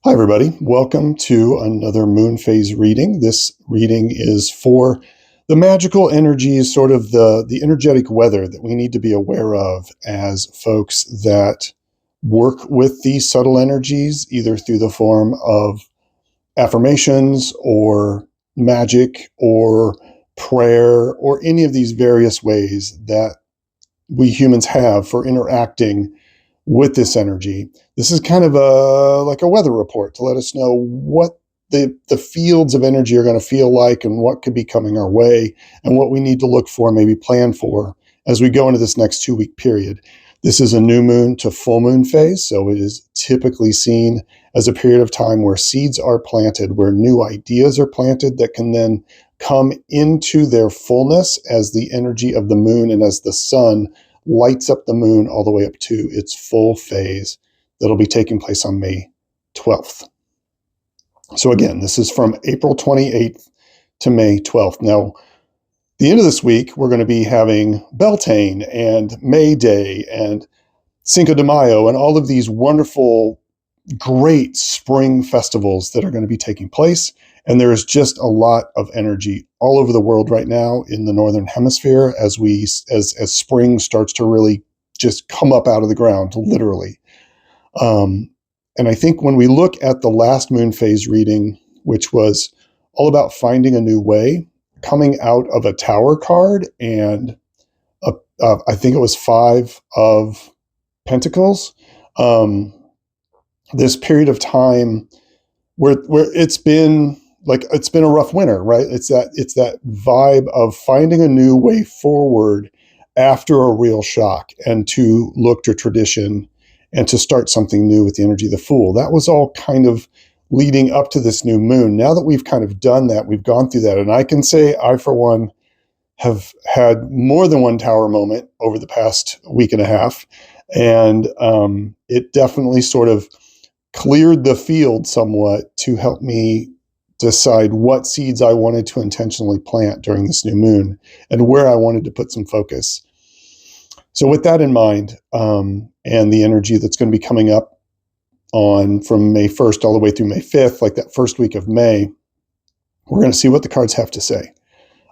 Hi, everybody. Welcome to another moon phase reading. This reading is for the magical energies, sort of the energetic weather that we need to be aware of as folks that work with these subtle energies, either through the form of affirmations or magic or prayer or any of these various ways that we humans have for interacting with this energy. This is kind of like a weather report to let us know what the fields of energy are going to feel like and what could be coming our way and what we need to look for, maybe plan for as we go into this next 2 week period. This is a new moon to full moon phase, so it is typically seen as a period of time where seeds are planted, where new ideas are planted that can then come into their fullness as the energy of the moon and as the sun lights up the moon all the way up to its full phase that'll be taking place on May 12th. So again, this is from April 28th to May 12th. Now, the end of this week, we're going to be having Beltane and May Day and Cinco de Mayo and all of these wonderful, great spring festivals that are going to be taking place. And there is just a lot of energy all over the world right now in the Northern Hemisphere as spring starts to really just come up out of the ground, literally. Um, and I think when we look at the last moon phase reading, which was all about finding a new way, coming out of a tower card and I think it was 5 of Pentacles. Um, this period of time where it's been a rough winter, right? It's that vibe of finding a new way forward after a real shock and to look to tradition and to start something new with the energy of the Fool. That was all kind of leading up to this new moon. Now that we've kind of done that, we've gone through that, and I can say I, for one, have had more than one tower moment over the past week and a half, and it definitely sort of cleared the field somewhat to help me decide what seeds I wanted to intentionally plant during this new moon and where I wanted to put some focus. So, with that in mind, and the energy that's going to be coming up on from May 1st all the way through May 5th, like that first week of May, we're going to see what the cards have to say.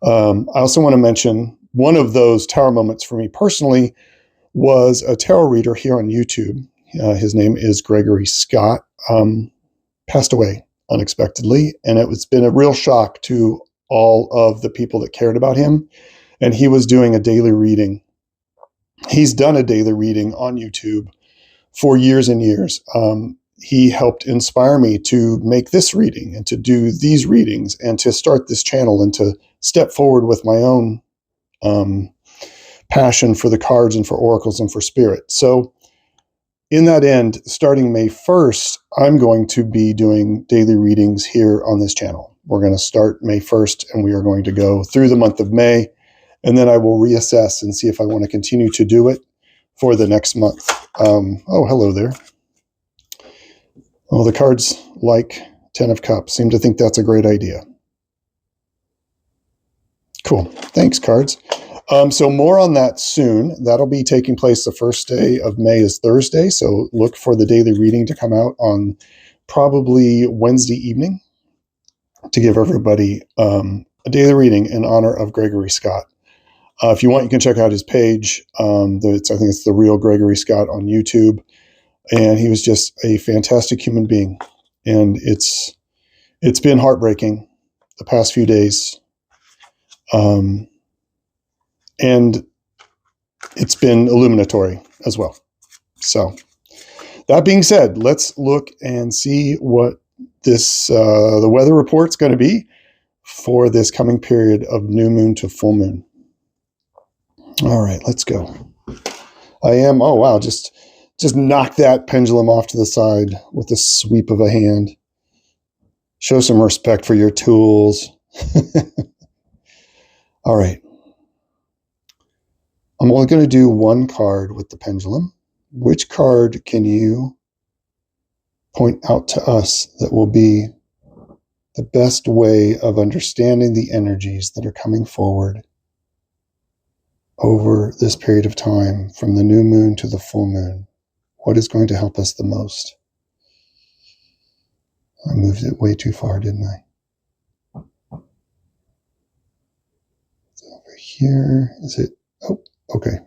I also want to mention one of those tower moments for me personally was a tarot reader here on YouTube. His name is Gregory Scott. Passed away unexpectedly, and it's been a real shock to all of the people that cared about him. And he was doing a daily reading. He's done a daily reading on YouTube for years and years. He helped inspire me to make this reading and to do these readings and to start this channel and to step forward with my own passion for the cards and for oracles and for spirit. So in that end, starting May 1st, I'm going to be doing daily readings here on this channel. We're going to start May 1st, and we are going to go through the month of May, and then I will reassess and see if I want to continue to do it for the next month. Oh, hello there. Well, the cards, like 10 of Cups, seem to think that's a great idea. Cool. Thanks, cards. So more on that soon. That'll be taking place the first day of May is Thursday. So look for the daily reading to come out on probably Wednesday evening to give everybody a daily reading in honor of Gregory Scott. If you want, you can check out his page. I think it's The Real Gregory Scott on YouTube. And he was just a fantastic human being. And it's been heartbreaking the past few days. And it's been illuminatory as well. So that being said, let's look and see what the weather report's going to be for this coming period of new moon to full moon. All right, let's go. Oh wow, just knock that pendulum off to the side with a sweep of a hand. Show some respect for your tools. All right. I'm only going to do one card with the pendulum. Which card can you point out to us that will be the best way of understanding the energies that are coming forward over this period of time from the new moon to the full moon? What is going to help us the most? I moved it way too far, didn't I? It's over here. Is it? Oh, okay.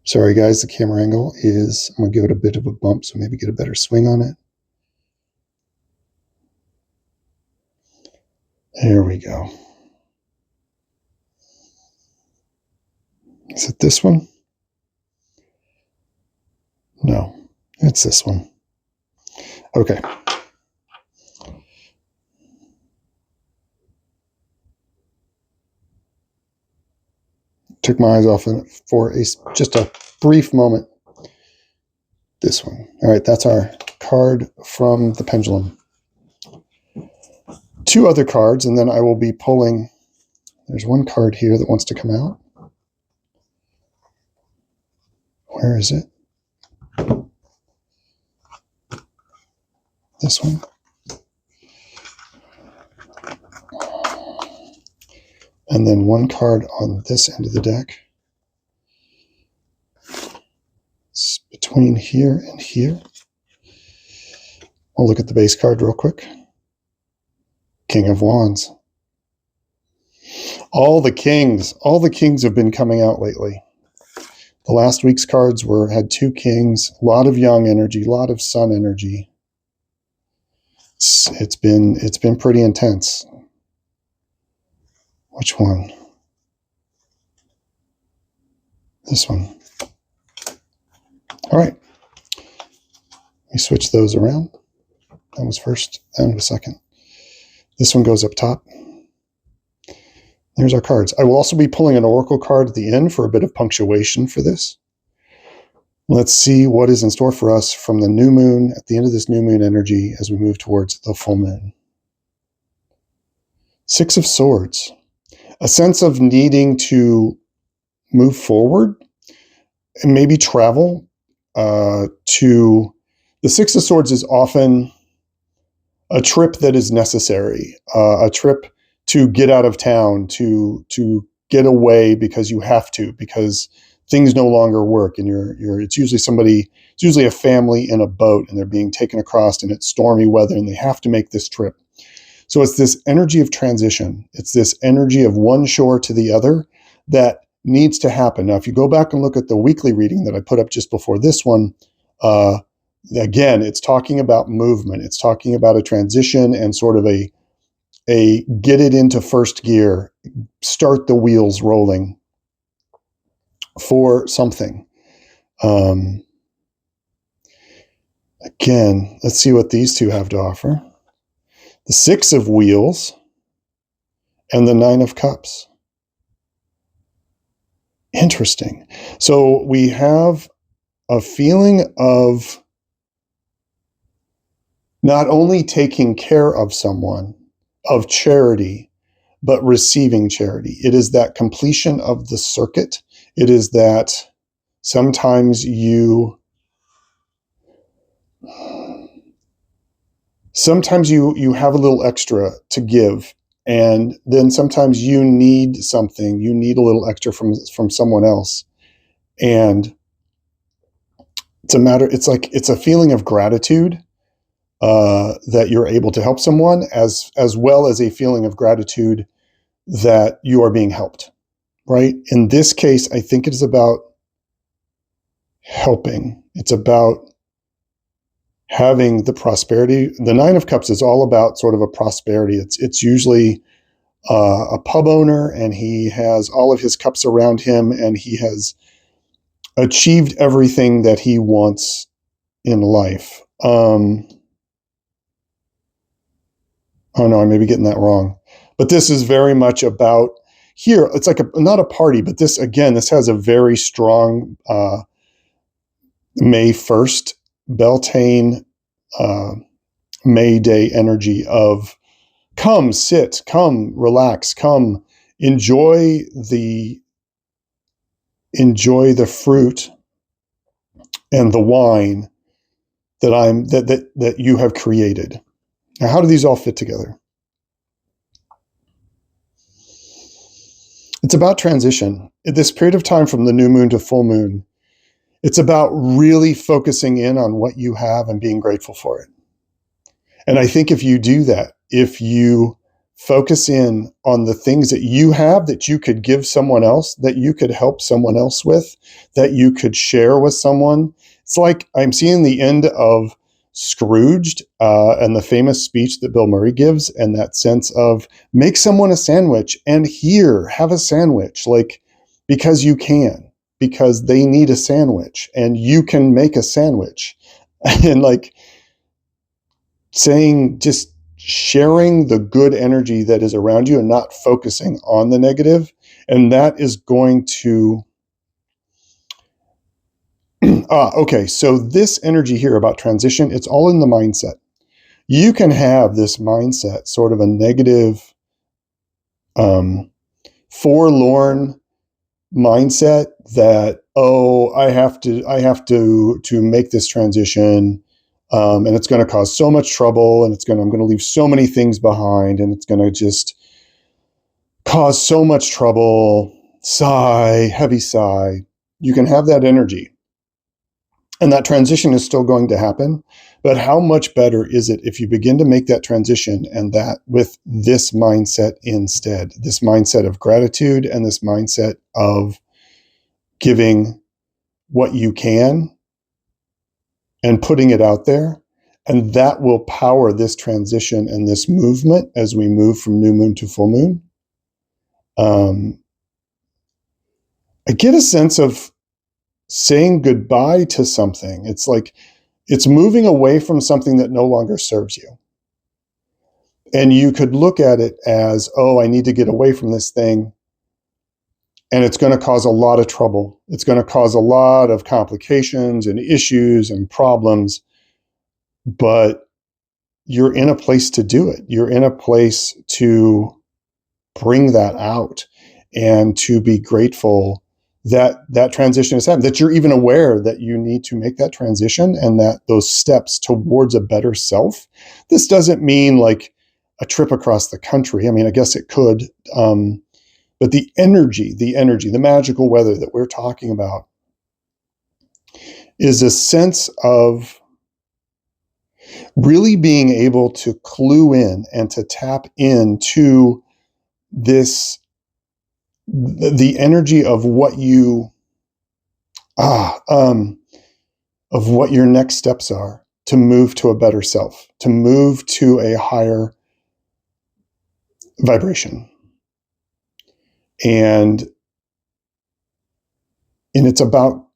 Sorry, guys. The camera angle is, I'm going to give it a bit of a bump, so maybe get a better swing on it. There we go. Is it this one? No, it's this one. Okay. Took my eyes off it for just a brief moment. This one. All right, that's our card from the pendulum. 2 other cards, and then I will be pulling. There's one card here that wants to come out. Where is it? This one. And then one card on this end of the deck. It's between here and here. We'll look at the base card real quick. King of Wands. All the kings have been coming out lately. The last week's cards had 2 kings, a lot of young energy, a lot of sun energy. It's been pretty intense. Which one? This one. All right. Let me switch those around. That was first, that one was second. This one goes up top. There's our cards. I will also be pulling an oracle card at the end for a bit of punctuation for this. Let's see what is in store for us from the new moon, at the end of this new moon energy as we move towards the full moon. 6 of Swords. A sense of needing to move forward and maybe travel to... The 6 of Swords is often a trip that is necessary, a trip to get out of town, to get away because you have to, because things no longer work, and it's usually a family in a boat, and they're being taken across, and it's stormy weather, and they have to make this trip. So it's this energy of transition. It's this energy of one shore to the other that needs to happen. Now, if you go back and look at the weekly reading that I put up just before this one, again, it's talking about movement. It's talking about a transition and sort of a get it into first gear, start the wheels rolling for something. Again, let's see what these 2 have to offer. The 6 of Wheels and the 9 of Cups. Interesting. So we have a feeling of not only taking care of someone, of charity, but receiving charity. It is that completion of the circuit. It is that sometimes you have a little extra to give, and then sometimes you need something. You need a little extra from someone else, and it's a feeling of gratitude that you're able to help someone, as well as a feeling of gratitude that you are being helped. Right? In this case, I think it is about helping. It's about having the prosperity. The 9 of Cups is all about sort of a prosperity. It's usually a pub owner, and he has all of his cups around him, and he has achieved everything that he wants in life. Oh no, I may be getting that wrong. But this is very much about here. It's like not a party, but this has a very strong May 1st Beltane May Day energy of come, sit, come, relax, come, enjoy the fruit and the wine that you have created. Now, how do these all fit together? It's about transition. At this period of time from the new moon to full moon, it's about really focusing in on what you have and being grateful for it. And I think if you do that, if you focus in on the things that you have that you could give someone else, that you could help someone else with, that you could share with someone, it's like I'm seeing the end of Scrooged and the famous speech that Bill Murray gives, and that sense of make someone a sandwich and here, have a sandwich, like because you can, because they need a sandwich and you can make a sandwich. And like saying, just sharing the good energy that is around you and not focusing on the negative. And that is going to, okay, so this energy here about transition, it's all in the mindset. You can have this mindset, sort of a negative, forlorn mindset that, oh, I have to make this transition, and it's going to cause so much trouble, and I'm going to leave so many things behind, and it's going to just cause so much trouble. Sigh, heavy sigh. You can have that energy, and that transition is still going to happen. But how much better is it if you begin to make that transition and that with this mindset instead, this mindset of gratitude and this mindset of giving what you can and putting it out there. And that will power this transition and this movement as we move from new moon to full moon. I get a sense of saying goodbye to something. It's like it's moving away from something that no longer serves you. And you could look at it as, oh, I need to get away from this thing. And it's going to cause a lot of trouble. It's going to cause a lot of complications and issues and problems. But you're in a place to do it. You're in a place to bring that out and to be grateful that that transition has happened, that you're even aware that you need to make that transition and that those steps towards a better self. This doesn't mean like a trip across the country. I mean, I guess it could. But the energy, the magical weather that we're talking about is a sense of really being able to clue in and to tap into this, the energy of what you, of what your next steps are to move to a better self, to move to a higher vibration. And it's about,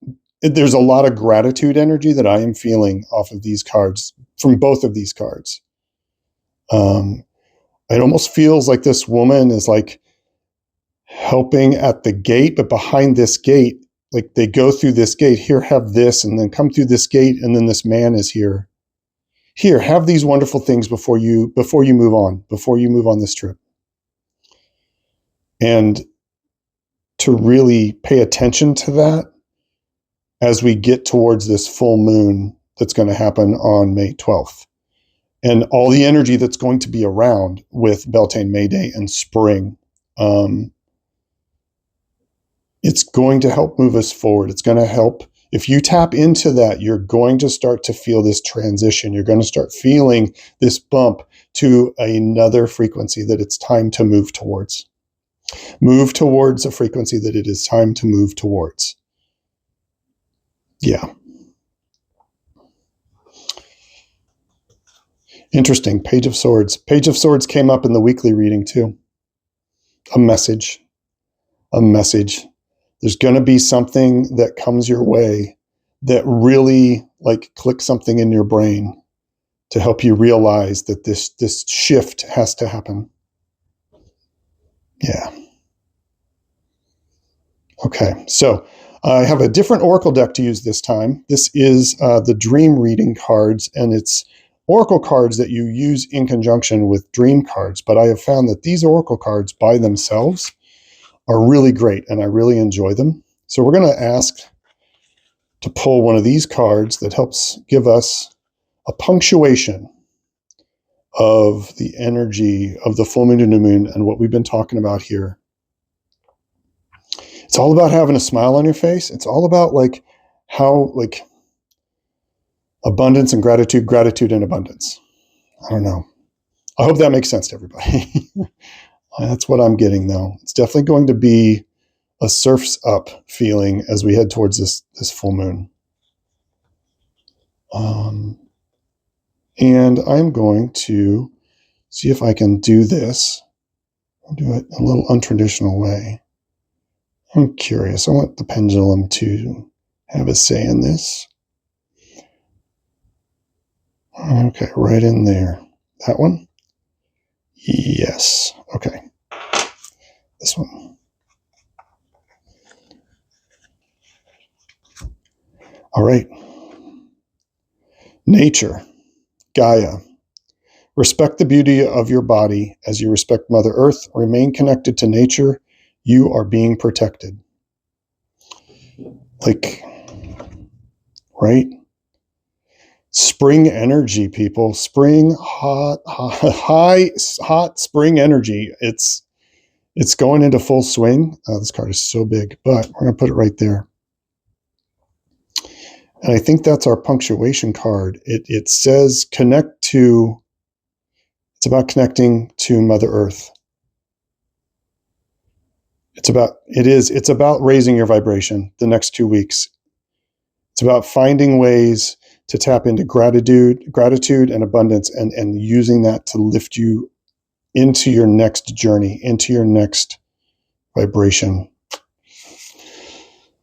there's a lot of gratitude energy that I am feeling off of these cards, from both of these cards. It almost feels like this woman is like helping at the gate, but behind this gate, like they go through this gate, here, have this, and then come through this gate, and then this man is here. Here, have these wonderful things before you move on this trip. And to really pay attention to that as we get towards this full moon that's going to happen on May 12th. And all the energy that's going to be around with Beltane May Day and spring. It's going to help move us forward. It's going to help. If you tap into that, you're going to start to feel this transition. You're going to start feeling this bump to another frequency that it's time to move towards. Move towards a frequency that it is time to move towards. Yeah. Interesting. Page of Swords. Page of Swords came up in the weekly reading too. A message. There's going to be something that comes your way that really like clicks something in your brain to help you realize that this shift has to happen. Yeah. Okay. So I have a different oracle deck to use this time. This is the dream reading cards, and it's oracle cards that you use in conjunction with dream cards. But I have found that these oracle cards by themselves are really great, and I really enjoy them. So we're going to ask to pull one of these cards that helps give us a punctuation of the energy of the full moon and new moon and what we've been talking about here. It's all about having a smile on your face. It's all about like how like abundance and gratitude and abundance. I don't know. I hope that makes sense to everybody. That's what I'm getting, though. It's definitely going to be a surfs up feeling as we head towards this full moon. And I'm going to see if I can do this. I'll do it a little untraditional way. I'm curious. I want the pendulum to have a say in this. Okay, right in there. That one? Yes. Okay. This one. All right. Nature, Gaia. Respect the beauty of your body as you respect Mother Earth. Remain connected to nature. You are being protected. Like, right? Spring energy, people. Spring, hot spring energy. It's going into full swing. This card is so big, but we're going to put it right there. And I think that's our punctuation card. It says connect to, it's about connecting to Mother Earth. It's about raising your vibration the next 2 weeks. It's about finding ways to tap into gratitude and abundance and using that to lift you into your next journey, into your next vibration.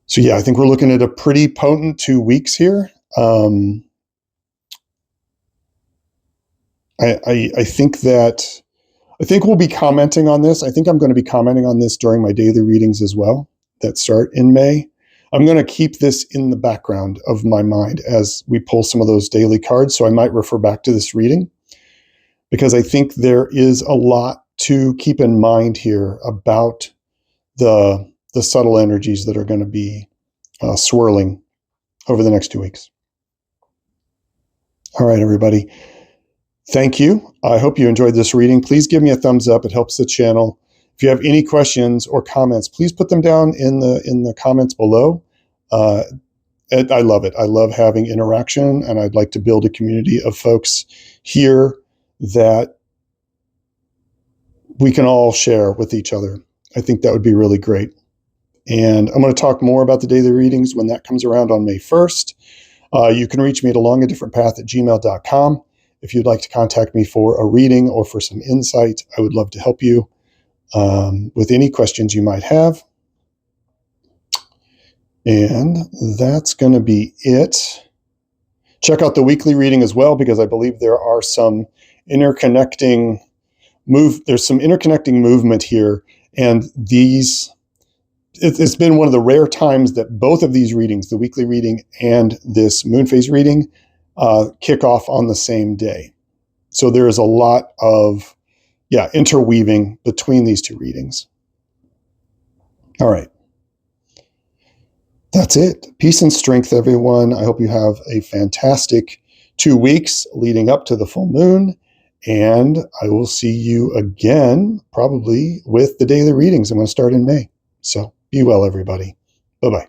So yeah, I think we're looking at a pretty potent 2 weeks here. I think we'll be commenting on this. I think I'm going to be commenting on this during my daily readings as well that start in May. I'm going to keep this in the background of my mind as we pull some of those daily cards. So I might refer back to this reading because I think there is a lot to keep in mind here about the subtle energies that are going to be swirling over the next 2 weeks. All right, everybody. Thank you. I hope you enjoyed this reading. Please give me a thumbs up. It helps the channel. If you have any questions or comments, please put them down in the comments below. I love it. I love having interaction, and I'd like to build a community of folks here that we can all share with each other. I think that would be really great. And I'm going to talk more about the daily readings when that comes around on May 1st. You can reach me at alongadifferentpath@gmail.com. If you'd like to contact me for a reading or for some insight, I would love to help you with any questions you might have. And that's going to be it. Check out the weekly reading as well, because I believe there are some interconnecting movement here. And it's been one of the rare times that both of these readings, the weekly reading and this moon phase reading, kick off on the same day. So there is a lot of interweaving between these two readings. All right. That's it. Peace and strength, everyone. I hope you have a fantastic 2 weeks leading up to the full moon. And I will see you again, probably with the daily readings. I'm going to start in May. So be well, everybody. Bye-bye.